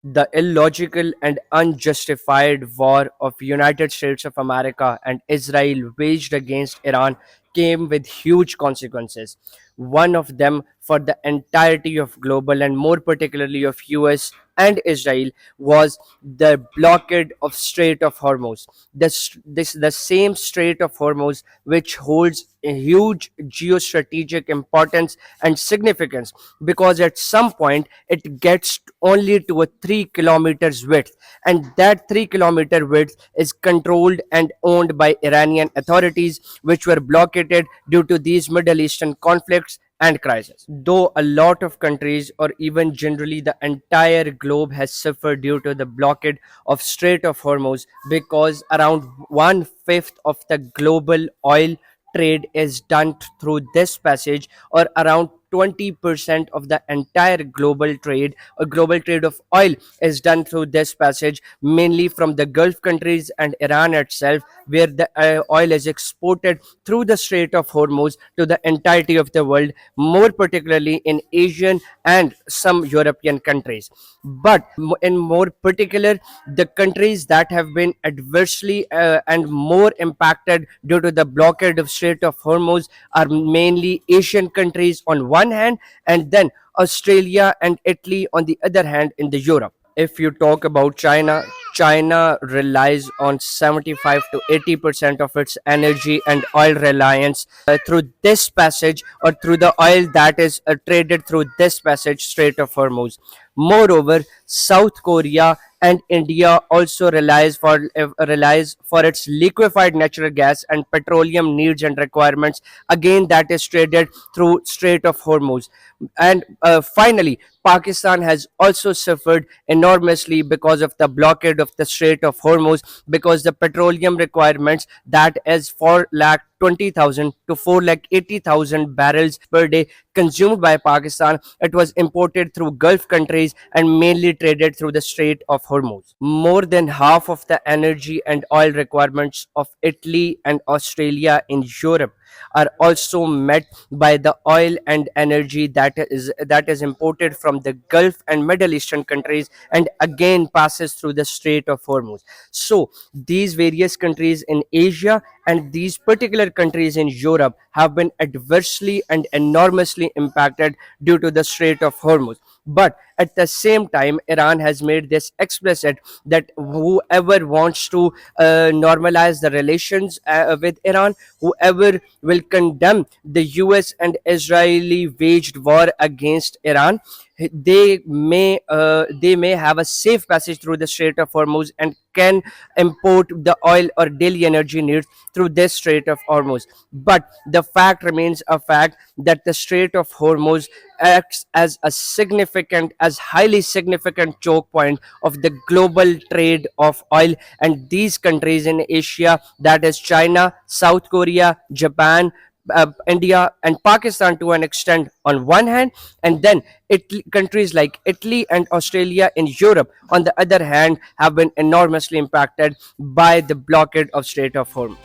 The illogical and unjustified war of United States of America and Israel waged against Iran came with huge consequences. One of them for the entirety of global and more particularly of US and Israel was the blockade of Strait of Hormuz. The same Strait of Hormuz which holds a huge geostrategic importance and significance, because at some point it gets only to a 3 kilometers width, and that 3 kilometer width is controlled and owned by Iranian authorities, which were blockaded due to these Middle Eastern conflicts and crisis. Though a lot of countries, or even generally the entire globe, has suffered due to the blockade of Strait of Hormuz, because around one fifth of the global oil trade is done through this passage, or around 20% of the entire global trade, or global trade of oil, is done through this passage, mainly from the Gulf countries and Iran itself, where the oil is exported through the Strait of Hormuz to the entirety of the world, more particularly in Asian and some European countries. But in more particular, the countries that have been adversely and more impacted due to the blockade of Strait of Hormuz are mainly Asian countries on one hand, and then Australia and Italy on the other hand in the Europe. If you talk about China, China relies on 75 to 80% of its energy and oil reliance through this passage, or through the oil that is traded through this passage, Strait of Hormuz. Moreover, South Korea and India also relies for its liquefied natural gas and petroleum needs and requirements. Again, that is traded through Strait of Hormuz. And finally, Pakistan has also suffered enormously because of the blockade of the Strait of Hormuz, because the petroleum requirements, that is 4,20,000 to 4,80,000 barrels per day consumed by Pakistan, it was imported through Gulf countries and mainly traded through the Strait of Hormuz. More than half of the energy and oil requirements of Italy and Australia in Europe are also met by the oil and energy that is imported from the Gulf and Middle Eastern countries, and again passes through the Strait of Hormuz. So these various countries in Asia and these particular countries in Europe have been adversely and enormously impacted due to the Strait of Hormuz. But at the same time, Iran has made this explicit that whoever wants to normalize the relations with Iran, whoever will condemn the US and Israeli waged war against Iran, they may have a safe passage through the Strait of Hormuz and can import the oil or daily energy needs through this Strait of Hormuz. But the fact remains a fact that the Strait of Hormuz acts as a significant, as highly significant choke point of the global trade of oil, and these countries in Asia, that is China, South Korea, Japan, India, and Pakistan to an extent on one hand, and then countries like Italy and Australia in Europe on the other hand have been enormously impacted by the blockade of Strait of Hormuz.